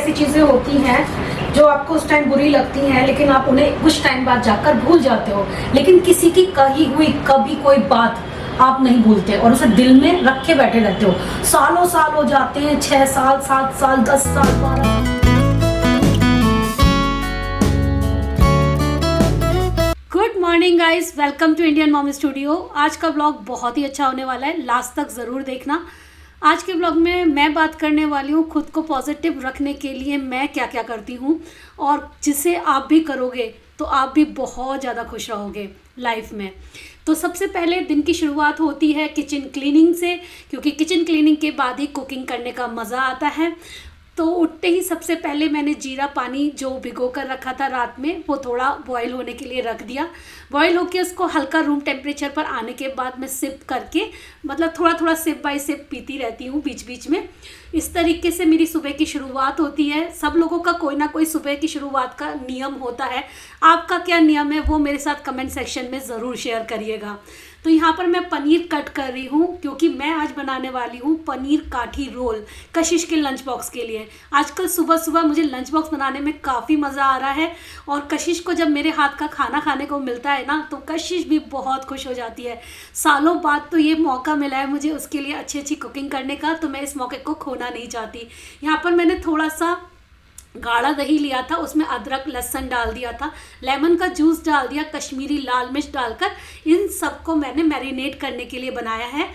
ऐसी चीज़ें होती हैं जो आपको उस टाइम बुरी लगती हैं, लेकिन आप उन्हें कुछ टाइम बाद जाकर भूल जाते हो। लेकिन किसी की कही हुई कभी कोई बात आप नहीं भूलते और उसे दिल में रख के बैठे रहते हो। सालों साल हो जाते हैं, 6 साल, 7 साल, 10 साल, 12 साल। Good morning guys, welcome to Indian mom studio. आज का ब्लॉग बहुत ही अच्छा होने वाला है, लास्ट तक ज़रूर देखना। आज के ब्लॉग में मैं बात करने वाली हूँ खुद को पॉजिटिव रखने के लिए मैं क्या क्या करती हूँ, और जिसे आप भी करोगे तो आप भी बहुत ज़्यादा खुश रहोगे लाइफ में। तो सबसे पहले दिन की शुरुआत होती है किचन क्लीनिंग से, क्योंकि किचन क्लीनिंग के बाद ही कुकिंग करने का मज़ा आता है। तो उठते ही सबसे पहले मैंने जीरा पानी जो भिगो कर रखा था रात में, वो थोड़ा बॉईल होने के लिए रख दिया। बॉईल होके उसको हल्का रूम टेम्परेचर पर आने के बाद मैं सिप करके, मतलब थोड़ा थोड़ा सिप बाय सिप पीती रहती हूँ बीच बीच में। इस तरीके से मेरी सुबह की शुरुआत होती है। सब लोगों का कोई ना कोई सुबह की शुरुआत का नियम होता है। आपका क्या नियम है वो मेरे साथ कमेंट सेक्शन में ज़रूर शेयर करिएगा। तो यहाँ पर मैं पनीर कट कर रही हूँ, क्योंकि मैं आज बनाने वाली हूँ पनीर काठी रोल कशिश के लंच बॉक्स के लिए। आजकल सुबह सुबह मुझे लंच बॉक्स बनाने में काफ़ी मज़ा आ रहा है, और कशिश को जब मेरे हाथ का खाना खाने को मिलता है ना, तो कशिश भी बहुत खुश हो जाती है। सालों बाद तो ये मौका मिला है मुझे उसके लिए अच्छी अच्छी कुकिंग करने का, तो मैं इस मौके को खोना नहीं चाहती। यहाँ पर मैंने थोड़ा सा गाढ़ा दही लिया था, उसमें अदरक लहसुन डाल दिया था, लेमन का जूस डाल दिया, कश्मीरी लाल मिर्च डालकर इन सबको मैंने मैरिनेट करने के लिए बनाया है।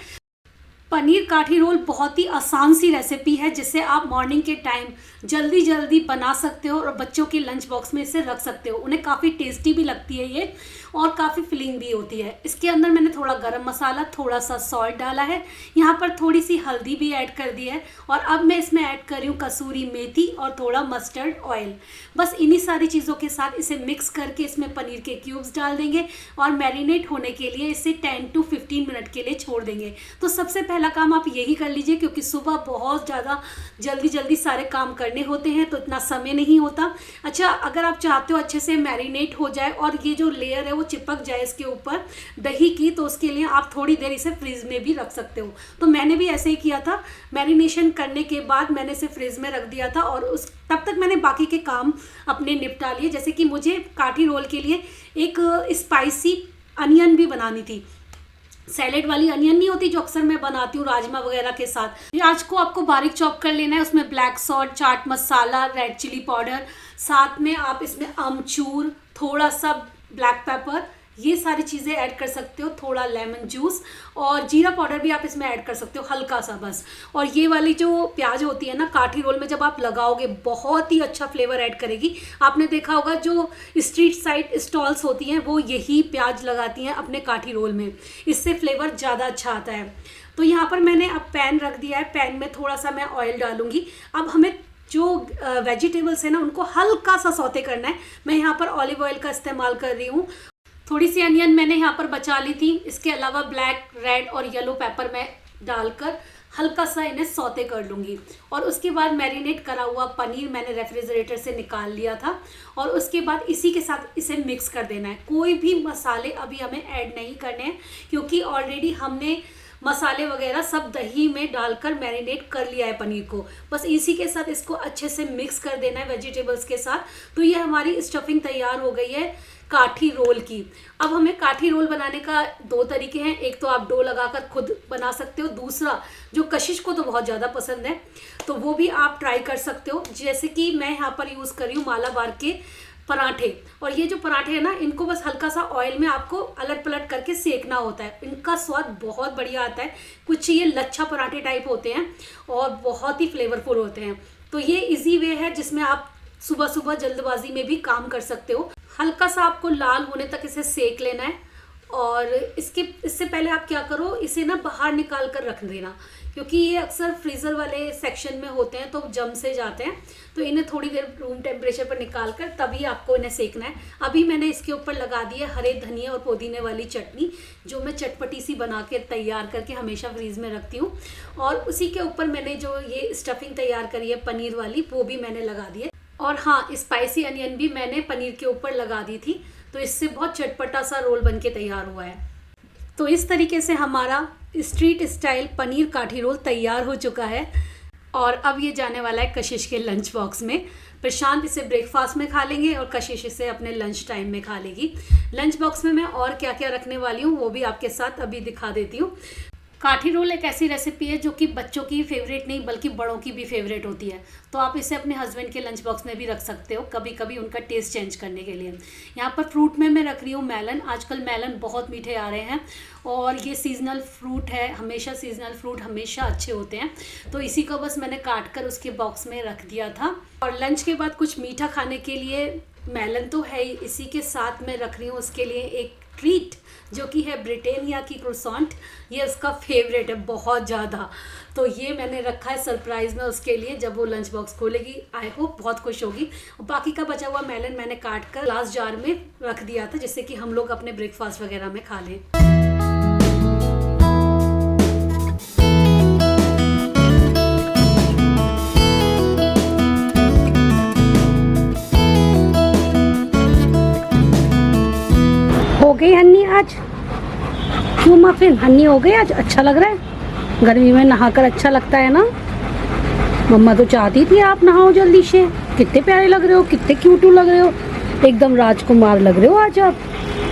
पनीर काठी रोल बहुत ही आसान सी रेसिपी है, जिसे आप मॉर्निंग के टाइम जल्दी जल्दी बना सकते हो और बच्चों के लंच बॉक्स में इसे रख सकते हो। उन्हें काफ़ी टेस्टी भी लगती है ये, और काफ़ी फिलिंग भी होती है। इसके अंदर मैंने थोड़ा गरम मसाला, थोड़ा सा सॉल्ट डाला है, यहाँ पर थोड़ी सी हल्दी भी ऐड कर दी है, और अब मैं इसमें ऐड कर रही हूँ कसूरी मेथी और थोड़ा मस्टर्ड ऑयल। बस इन्हीं सारी चीज़ों के साथ इसे मिक्स करके इसमें पनीर के क्यूब्स डाल देंगे और मैरिनेट होने के लिए इसे 10 to 15 मिनट के लिए छोड़ देंगे। तो सबसे पहला काम आप यही कर लीजिए, क्योंकि सुबह बहुत ज़्यादा जल्दी जल्दी सारे काम करने होते हैं, तो इतना समय नहीं होता। अच्छा, अगर आप चाहते हो अच्छे से मैरिनेट हो जाए और ये जो लेयर है वो चिपक जाए इसके ऊपर दही की, तो उसके लिए आप थोड़ी देर इसे फ्रिज में भी रख सकते हो। तो मैंने भी ऐसे ही किया था, मैरिनेशन करने के बाद मैंने इसे फ्रिज में रख दिया था, और उस तब तक मैंने बाकी के काम अपने निपटा लिए। जैसे कि मुझे काठी रोल के लिए एक स्पाइसी अनियन भी बनानी थी। सैलेड वाली अनियन नहीं होती जो अक्सर मैं बनाती हूँ राजमा वगैरह के साथ। प्याज को आपको बारीक चॉप कर लेना है, उसमें black salt, chaat masala, red chilli powder, साथ में आप इसमें अमचूर, थोड़ा सा ब्लैक पेपर, ये सारी चीज़ें ऐड कर सकते हो, थोड़ा लेमन जूस, और जीरा पाउडर भी आप इसमें ऐड कर सकते हो हल्का सा बस। और ये वाली जो प्याज होती है ना, काठी रोल में जब आप लगाओगे बहुत ही अच्छा फ्लेवर ऐड करेगी। आपने देखा होगा जो स्ट्रीट साइड स्टॉल्स होती हैं वो यही प्याज लगाती हैं अपने काठी रोल में, इससे फ्लेवर ज़्यादा अच्छा आता है। तो यहाँ पर मैंने अब पैन रख दिया है, पैन में थोड़ा सा मैं ऑयल डालूंगी। अब हमें जो वेजिटेबल्स है ना उनको हल्का सा सौते करना है। मैं यहाँ पर ऑलिव ऑयल का इस्तेमाल कर रही हूँ। थोड़ी सी अनियन मैंने यहाँ पर बचा ली थी। इसके अलावा ब्लैक, रेड और येलो पेपर मैं डालकर हल्का सा इन्हें सौते कर लूँगी। और उसके बाद मैरिनेट करा हुआ पनीर मैंने रेफ्रिजरेटर से निकाल लिया था, और उसके बाद इसी के साथ इसे मिक्स कर देना है। कोई भी मसाले अभी हमें ऐड नहीं करने हैं, क्योंकि ऑलरेडी हमने मसाले वगैरह सब दही में डालकर मैरिनेट कर लिया है पनीर को। बस इसी के साथ इसको अच्छे से मिक्स कर देना है वेजिटेबल्स के साथ। तो ये हमारी स्टफिंग तैयार हो गई है काठी रोल की। अब हमें काठी रोल बनाने का 2 तरीके हैं। एक तो आप डो लगाकर खुद बना सकते हो, दूसरा जो कशिश को तो बहुत ज़्यादा पसंद है तो वो भी आप ट्राई कर सकते हो। जैसे कि मैं यहाँ पर यूज़ कर रही हूँ मालाबार के पराठे, और ये जो पराठे हैं ना, इनको बस हल्का सा ऑयल में आपको अलट पलट करके सेकना होता है। इनका स्वाद बहुत बढ़िया आता है। कुछ ये लच्छा पराठे टाइप होते हैं और बहुत ही फ्लेवरफुल होते हैं। तो ये इजी वे है जिसमें आप सुबह सुबह जल्दबाजी में भी काम कर सकते हो। हल्का सा आपको लाल होने तक इसे सेक लेना है, और इससे पहले आप क्या करो, इसे ना बाहर निकाल कर रख देना, क्योंकि ये अक्सर फ्रीज़र वाले सेक्शन में होते हैं तो जम से जाते हैं। तो इन्हें थोड़ी देर रूम टेम्परेचर पर निकाल कर तभी आपको इन्हें सेकना है। अभी मैंने इसके ऊपर लगा दी है हरे धनिया और पुदीने वाली चटनी, जो मैं चटपटी सी बना के तैयार करके हमेशा फ्रीज में रखती हूँ। और उसी के ऊपर मैंने जो ये स्टफिंग तैयार करी है पनीर वाली, वो भी मैंने लगा दी है। और हाँ, स्पाइसी अनियन भी मैंने पनीर के ऊपर लगा दी थी, तो इससे बहुत चटपटा सा रोल बन के तैयार हुआ है। तो इस तरीके से हमारा स्ट्रीट स्टाइल पनीर काठी रोल तैयार हो चुका है। और अब ये जाने वाला है कशिश के लंच बॉक्स में। प्रशांत इसे ब्रेकफास्ट में खा लेंगे और कशिश इसे अपने लंच टाइम में खा लेगी। लंच बॉक्स में मैं और क्या क्या रखने वाली हूँ वो भी आपके साथ अभी दिखा देती हूँ। काठी रोल एक ऐसी रेसिपी है जो कि बच्चों की फेवरेट नहीं बल्कि बड़ों की भी फेवरेट होती है, तो आप इसे अपने हस्बैंड के लंच बॉक्स में भी रख सकते हो कभी कभी उनका टेस्ट चेंज करने के लिए। यहाँ पर फ्रूट में मैं रख रही हूँ मेलन। आजकल मेलन बहुत मीठे आ रहे हैं और ये सीजनल फ्रूट है, हमेशा सीजनल फ्रूट हमेशा अच्छे होते हैं, तो इसी को बस मैंने काट कर उसके बॉक्स में रख दिया था। और लंच के बाद कुछ मीठा खाने के लिए मेलन तो है ही, इसी के साथ मैं रख रही हूँ उसके लिए एक ट्रीट जो कि है ब्रिटानिया की क्रोसॉन्ट। ये उसका फेवरेट है बहुत ज़्यादा, तो ये मैंने रखा है सरप्राइज़ में उसके लिए। जब वो लंच बॉक्स खोलेगी आई होप बहुत खुश होगी। और बाकी का बचा हुआ मेलन मैंने काट कर ग्लास जार में रख दिया था जिससे कि हम लोग अपने ब्रेकफास्ट वगैरह में खा लें। हो गई हन्नी आज? क्यों मफिन हन्नी हो गई आज? अच्छा लग रहा है, गर्मी में नहाकर अच्छा लगता है ना। मम्मा तो चाहती थी आप नहाओ जल्दी से। कितने प्यारे लग रहे हो, कितने क्यूटू लग रहे हो, एकदम राजकुमार लग रहे हो आज आप।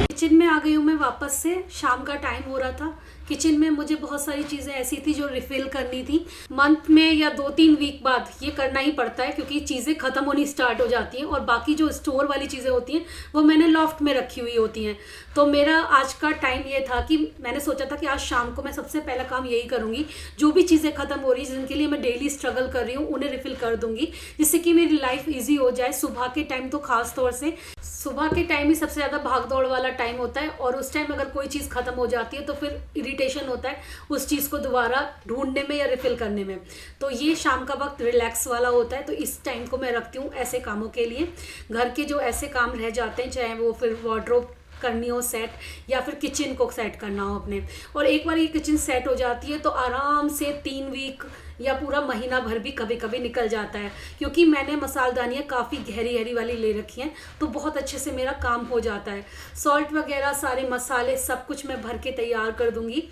किचन में आ गई हूँ मैं वापस से। शाम का टाइम हो रहा था। किचन में मुझे बहुत सारी चीज़ें ऐसी थी जो रिफ़िल करनी थी। मंथ में या 2-3 वीक बाद ये करना ही पड़ता है क्योंकि चीज़ें ख़त्म होनी स्टार्ट हो जाती हैं और बाकी जो स्टोर वाली चीज़ें होती हैं वो मैंने लॉफ्ट में रखी हुई होती हैं। तो मेरा आज का टाइम ये था कि मैंने सोचा था कि आज शाम को मैं सबसे पहला काम यही करूँगी, जो भी चीज़ें ख़त्म हो रही हैं जिनके लिए मैं डेली स्ट्रगल कर रही हूँ उन्हें रिफ़िल कर दूँगी, जिससे कि मेरी लाइफ ईजी हो जाए। सुबह के टाइम तो ख़ास तौर से सुबह के टाइम ही सबसे ज़्यादा भाग दौड़ वाला टाइम होता है और उस टाइम अगर कोई चीज़ ख़त्म हो जाती है तो फिर इरिटेशन होता है उस चीज़ को दोबारा ढूंढने में या रिफ़िल करने में। तो ये शाम का वक्त रिलैक्स वाला होता है, तो इस टाइम को मैं रखती हूँ ऐसे कामों के लिए। घर के जो ऐसे काम रह जाते हैं, चाहे वो फिर वार्डरोब करनी हो सेट या फिर किचन को सेट करना हो अपने, और एक बार ये किचन सेट हो जाती है तो आराम से 3 वीक या पूरा महीना भर भी कभी कभी निकल जाता है, क्योंकि मैंने मसालदानियाँ काफ़ी गहरी गहरी वाली ले रखी हैं तो बहुत अच्छे से मेरा काम हो जाता है। सॉल्ट वगैरह सारे मसाले सब कुछ मैं भर के तैयार कर दूँगी।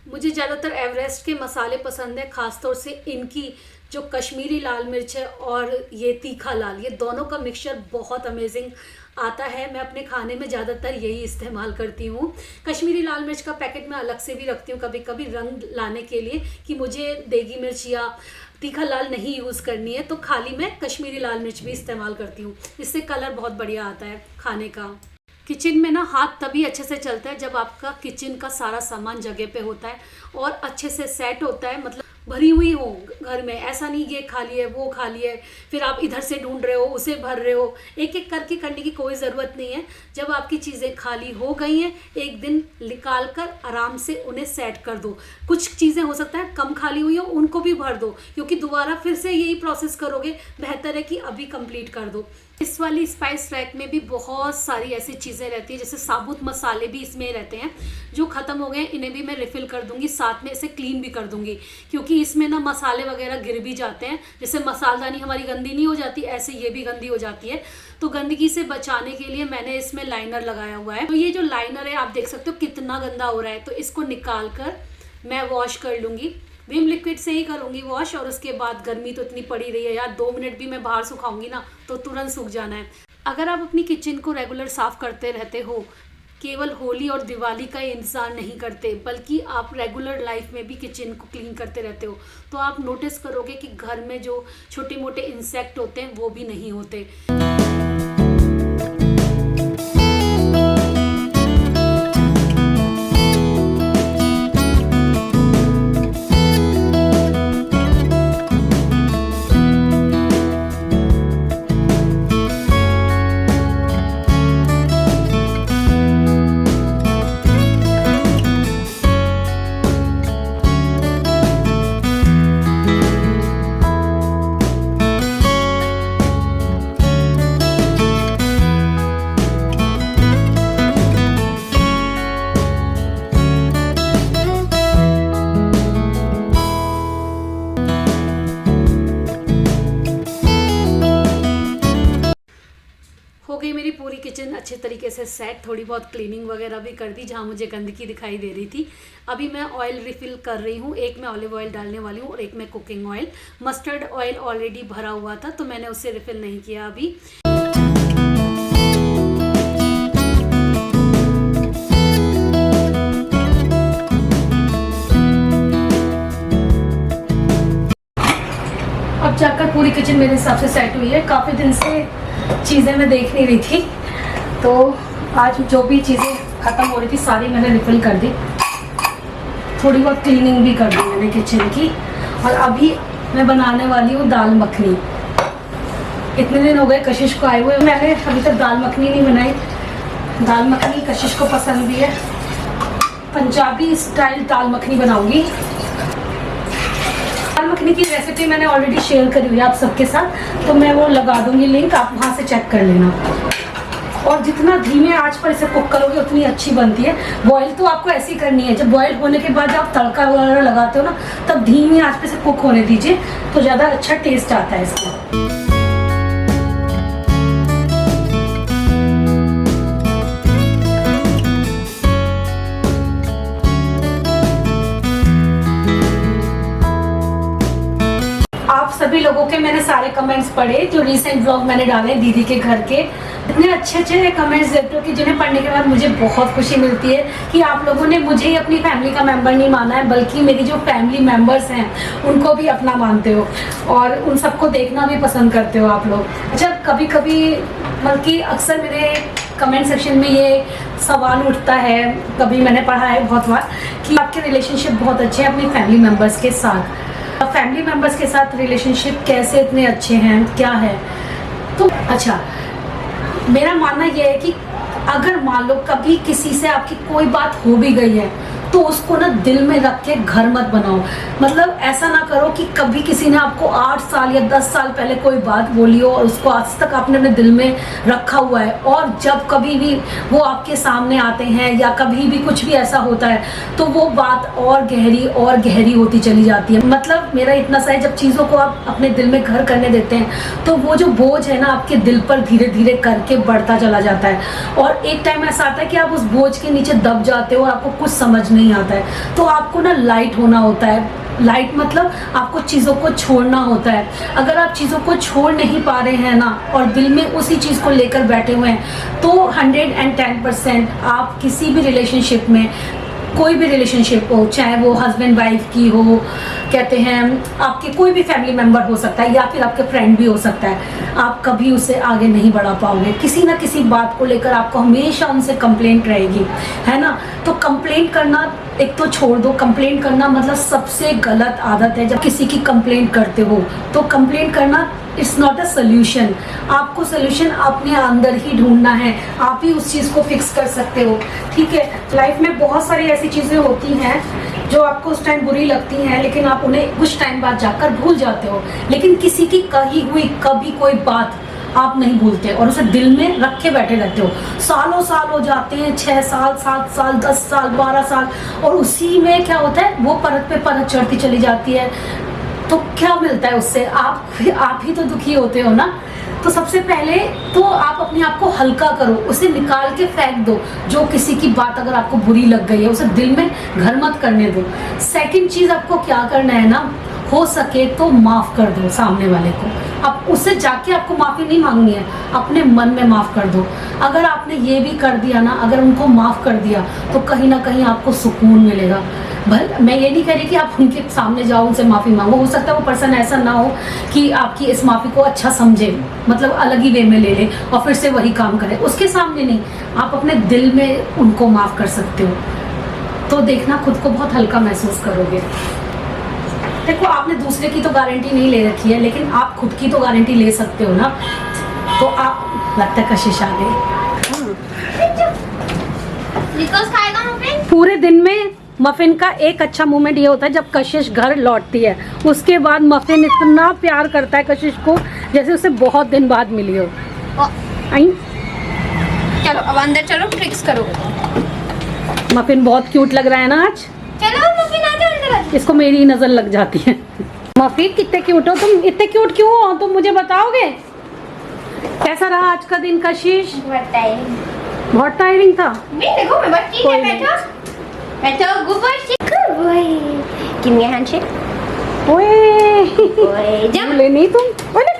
मुझे ज़्यादातर एवरेस्ट के मसाले पसंद है, ख़ासतौर से इनकी जो कश्मीरी लाल मिर्च है और ये तीखा लाल, ये दोनों का मिक्सचर बहुत अमेजिंग आता है। मैं अपने खाने में ज़्यादातर यही इस्तेमाल करती हूँ। कश्मीरी लाल मिर्च का पैकेट मैं अलग से भी रखती हूँ कभी कभी रंग लाने के लिए कि मुझे देगी मिर्च या तीखा लाल नहीं यूज़ करनी है, तो खाली मैं कश्मीरी लाल मिर्च भी इस्तेमाल करती हूँ। इससे कलर बहुत बढ़िया आता है खाने का। किचन में ना हाथ तभी अच्छे से चलता है जब आपका किचन का सारा सामान जगह पे होता है और अच्छे से सेट होता है, मतलब भरी हुई हो घर में। ऐसा नहीं ये खाली है वो खाली है फिर आप इधर से ढूंढ रहे हो उसे भर रहे हो, एक एक करके करने की कोई ज़रूरत नहीं है। जब आपकी चीज़ें खाली हो गई हैं एक दिन निकाल कर आराम से उन्हें सेट कर दो। कुछ चीज़ें हो सकता है कम खाली हुई हो उनको भी भर दो, क्योंकि दोबारा फिर से यही प्रोसेस करोगे, बेहतर है कि अभी कंप्लीट कर दो। इस वाली स्पाइस रैक में भी बहुत सारी ऐसी चीज़ें रहती हैं, जैसे साबुत मसाले भी इसमें रहते हैं जो ख़त्म हो गए हैं, इन्हें भी मैं रिफ़िल कर दूंगी, साथ में इसे क्लीन भी कर दूंगी, क्योंकि इसमें ना मसाले वगैरह गिर भी जाते हैं। जैसे मसालदानी हमारी गंदी नहीं हो जाती, ऐसे ये भी गंदी हो जाती है। तो गंदगी से बचाने के लिए मैंने इसमें लाइनर लगाया हुआ है। तो ये जो लाइनर है आप देख सकते हो कितना गंदा हो रहा है, तो इसको निकाल कर मैं वॉश कर लूँगी। विम लिक्विड से ही करूँगी वॉश, और उसके बाद गर्मी तो इतनी पड़ी रही है यार, 2 मिनट भी मैं बाहर सुखाऊंगी ना तो तुरंत सूख जाना है। अगर आप अपनी किचन को रेगुलर साफ़ करते रहते हो, केवल होली और दिवाली का इंतज़ार नहीं करते बल्कि आप रेगुलर लाइफ में भी किचन को क्लीन करते रहते हो, तो आप नोटिस करोगे कि घर में जो छोटे मोटे इंसेक्ट होते हैं वो भी नहीं होते। हो गई मेरी पूरी किचन अच्छे तरीके से सेट, थोड़ी बहुत क्लीनिंग वगैरह भी कर दी जहाँ मुझे गंदगी दिखाई दे रही थी। अभी मैं ऑयल रिफ़िल कर रही हूँ, एक मैं ऑलिव ऑयल डालने वाली हूँ और एक मैं cooking oil. Mustard oil already भरा हुआ था तो मैंने उससे रिफ़िल नहीं किया अभी। अब जाकर पूरी किचन मेरे हिसाब से सेट हुई है। काफ़ी दिन से चीज़ें मैं देख नहीं रही थी, तो आज जो भी चीज़ें ख़त्म हो रही थी सारी मैंने रिफ़िल कर दी। थोड़ी बहुत क्लीनिंग भी कर दी मैंने किचन की। और अभी मैं बनाने वाली हूँ दाल मखनी। इतने दिन हो गए कशिश को आए हुए, मैंने अभी तक दाल मखनी नहीं बनाई। दाल मखनी कशिश को पसंद भी है। पंजाबी स्टाइल दाल मखनी बनाऊंगी। दाल मखनी की रेसिपी मैंने ऑलरेडी शेयर करी हुई है आप सबके साथ, तो मैं वो लगा दूंगी लिंक, आप वहाँ से चेक कर लेना। और जितना धीमे आंच पर इसे कुक करोगे उतनी अच्छी बनती है। बॉईल तो आपको ऐसी करनी है, जब बॉईल होने के बाद आप तड़का वगैरह लगाते हो ना, तब धीमी आंच पे इसे कुक होने दीजिए, तो ज़्यादा अच्छा टेस्ट आता है इसका। आप सभी लोगों के मैंने सारे कमेंट्स पढ़े जो रिसेंट व्लॉग मैंने डाले दीदी के घर के। इतने अच्छे अच्छे कमेंट्स देते हो कि जिन्हें पढ़ने के बाद मुझे बहुत खुशी मिलती है कि आप लोगों ने मुझे ही अपनी फैमिली का मेंबर नहीं माना है, बल्कि मेरी जो फैमिली मेंबर्स हैं उनको भी अपना मानते हो और उन सबको देखना भी पसंद करते हो आप लोग। अच्छा, कभी कभी बल्कि अक्सर मेरे कमेंट सेक्शन में ये सवाल उठता है, कभी मैंने पढ़ा है बहुत बार, कि आपके रिलेशनशिप बहुत अच्छे हैं अपनी फैमिली मेम्बर्स के साथ। फैमिली मेंबर्स के साथ रिलेशनशिप कैसे इतने अच्छे हैं, क्या है? तो अच्छा, मेरा मानना यह है कि अगर मान लो कभी किसी से आपकी कोई बात हो भी गई है तो उसको ना दिल में रख के घर मत बनाओ। मतलब ऐसा ना करो कि कभी किसी ने आपको 8 साल या 10 साल पहले कोई बात बोली हो और उसको आज तक आपने अपने दिल में रखा हुआ है, और जब कभी भी वो आपके सामने आते हैं या कभी भी कुछ भी ऐसा होता है तो वो बात और गहरी होती चली जाती है। मतलब मेरा इतना सा है, जब चीज़ों को आप अपने दिल में घर करने देते हैं तो वो जो बोझ है ना आपके दिल पर धीरे धीरे करके बढ़ता चला जाता है, और एक टाइम ऐसा आता है कि आप उस बोझ के नीचे दब जाते हो और आपको कुछ समझ नहीं आता है। तो आपको ना लाइट होना होता है। लाइट मतलब आपको चीज़ों को छोड़ना होता है। अगर आप चीज़ों को छोड़ नहीं पा रहे हैं ना और दिल में उसी चीज़ को लेकर बैठे हुए हैं, तो 110% आप किसी भी रिलेशनशिप में, कोई भी रिलेशनशिप हो, चाहे वो हस्बैंड वाइफ की हो, कहते हैं आपके कोई भी फैमिली मेंबर हो सकता है या फिर आपके फ्रेंड भी हो सकता है, आप कभी उसे आगे नहीं बढ़ा पाओगे। किसी ना किसी बात को लेकर आपको हमेशा उनसे कंप्लेंट रहेगी, है ना? तो कंप्लेंट करना एक तो छोड़ दो। कंप्लेंट करना मतलब सबसे गलत आदत है। जब किसी की कंप्लेंट करते हो तो कंप्लेंट करना इट्स नॉट अ सोल्यूशन। आपको सोल्यूशन अपने अंदर ही ढूंढना है, आप ही उस चीज़ को फिक्स कर सकते हो, ठीक है? लाइफ में बहुत सारी ऐसी चीज़ें होती हैं जो आपको उस टाइम बुरी लगती हैं, लेकिन आप उन्हें कुछ टाइम बाद जाकर भूल जाते हो। लेकिन किसी की कही हुई कभी कोई बात आप नहीं भूलते और उसे दिल में रख के बैठे रहते हो। सालों साल हो जाते हैं, 6 साल, 7 साल, 10 साल, 12 साल, और उसी में क्या होता है, वो परत पे परत चढ़ती चली जाती है। तो क्या मिलता है उससे? आप ही तो दुखी होते हो ना। तो सबसे पहले तो आप अपने आप को हल्का करो, उसे निकाल के फेंक दो। जो किसी की बात अगर आपको बुरी लग गई है उसे दिल में घर मत करने दो। सेकंड चीज आपको क्या करना है ना, हो सके तो माफ कर दो सामने वाले को। अब उससे जाके आपको माफी नहीं मांगनी है, अपने मन में माफ कर दो। अगर आपने ये भी कर दिया ना, अगर उनको माफ कर दिया, तो कहीं ना कहीं आपको सुकून मिलेगा। मैं ये नहीं कह रही कि आप उनके सामने जाओ, उनसे माफ़ी मांगो। हो सकता है वो पर्सन ऐसा ना हो कि आपकी इस माफ़ी को अच्छा समझे, मतलब अलग ही वे में ले ले और फिर से वही काम करे। उसके सामने नहीं, आप अपने दिल में उनको माफ़ कर सकते हो। तो देखना खुद को बहुत हल्का महसूस करोगे। देखो, आपने दूसरे की तो गारंटी नहीं ले रखी है, लेकिन आप खुद की तो गारंटी ले सकते हो ना। तो आप, लगता है कशिश आ गई। पूरे दिन में मफिन का एक अच्छा मोमेंट ये होता है जब कशिश घर लौटती है। उसके बाद मफिन इतना प्यार करता है कशिश को जैसे उसे बहुत दिन बाद मिली हो। आई, चलो अब अंदर चलो, ट्रिक्स करो। मफिन बहुत क्यूट लग रहा है ना आज। चलो मफिन आ जाओ अंदर। इसको मेरी ही नजर लग जाती है। मफिन कितने क्यूट हो तुम, इतने क्यूट क्यों हो तुम, मुझे बताओगे? कैसा रहा आज का दिन कशिश? बताइए। बहुत टायरिंग था। मैं देखो मैं बच्ची कोई है, नहीं। बैठो good boy good boy. Give me a handshake. ओए ओए जंप। भूले नहीं तुम। अरे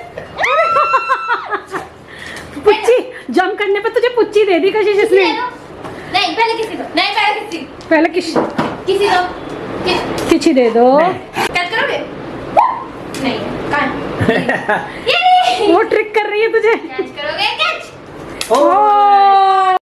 पुच्ची जंप करने पे तुझे पुच्ची दे दी कशिश इसने। नहीं पहले किसी दो, नहीं पहले किसी पहले किस किसी दो किसी दे दो। कैच करोगे? नहीं कहाँ? ये वो ट्रिक कर रही है तुझे। कैच करोगे? कैच। ओ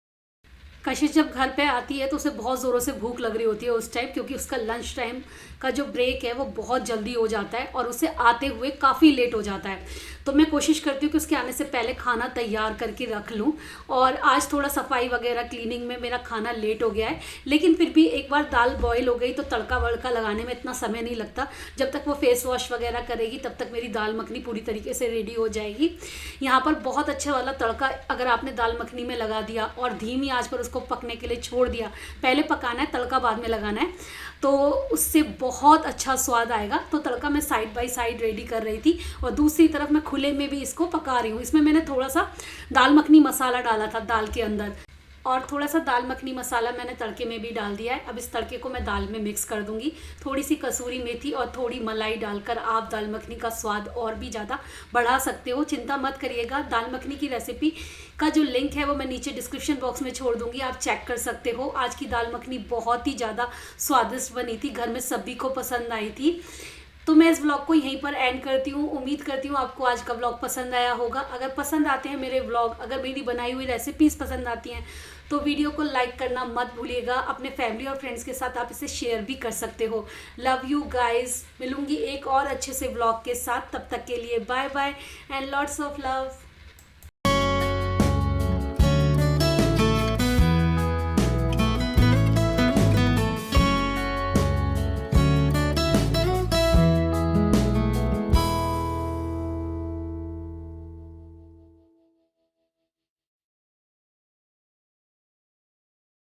कशिश जब घर पे आती है तो उसे बहुत ज़ोरों से भूख लग रही होती है उस टाइम, क्योंकि उसका लंच टाइम का जो ब्रेक है वो बहुत जल्दी हो जाता है और उसे आते हुए काफ़ी लेट हो जाता है। तो मैं कोशिश करती हूँ कि उसके आने से पहले खाना तैयार करके रख लूँ। और आज थोड़ा सफाई वगैरह क्लीनिंग में मेरा खाना लेट हो गया है, लेकिन फिर भी एक बार दाल बॉईल हो गई तो तड़का वड़का लगाने में इतना समय नहीं लगता। जब तक वो फेस वॉश वगैरह करेगी तब तक मेरी दाल मखनी पूरी तरीके से रेडी हो जाएगी। यहाँ पर बहुत अच्छा वाला तड़का अगर आपने दाल मखनी में लगा दिया और धीमी आंच पर उसको पकने के लिए छोड़ दिया, पहले पकाना है तड़का बाद में लगाना है, तो उससे बहुत अच्छा स्वाद आएगा। तो तड़का मैं साइड बाय साइड रेडी कर रही थी और दूसरी तरफ मैं खुले में भी इसको पका रही हूँ। इसमें मैंने थोड़ा सा दाल मखनी मसाला डाला था दाल के अंदर, और थोड़ा सा दाल मखनी मसाला मैंने तड़के में भी डाल दिया है। अब इस तड़के को मैं दाल में मिक्स कर दूंगी। थोड़ी सी कसूरी मेथी और थोड़ी मलाई डालकर आप दाल मखनी का स्वाद और भी ज़्यादा बढ़ा सकते हो। चिंता मत करिएगा, दाल मखनी की रेसिपी का जो लिंक है वो मैं नीचे डिस्क्रिप्शन बॉक्स में छोड़ दूंगी, आप चेक कर सकते हो। आज की दाल मखनी बहुत ही ज़्यादा स्वादिष्ट बनी थी, घर में सभी को पसंद आई थी। तो मैं इस व्लॉग को यहीं पर एंड करती हूँ। उम्मीद करती हूँ आपको आज का व्लॉग पसंद आया होगा। अगर पसंद आते हैं मेरे व्लॉग, अगर मेरी बनाई हुई रेसिपीज़ पसंद आती हैं तो वीडियो को लाइक करना मत भूलिएगा। अपने फैमिली और फ्रेंड्स के साथ आप इसे शेयर भी कर सकते हो। Love you guys. मिलूंगी एक और अच्छे से व्लॉग के साथ, तब तक के लिए bye bye and lots of love.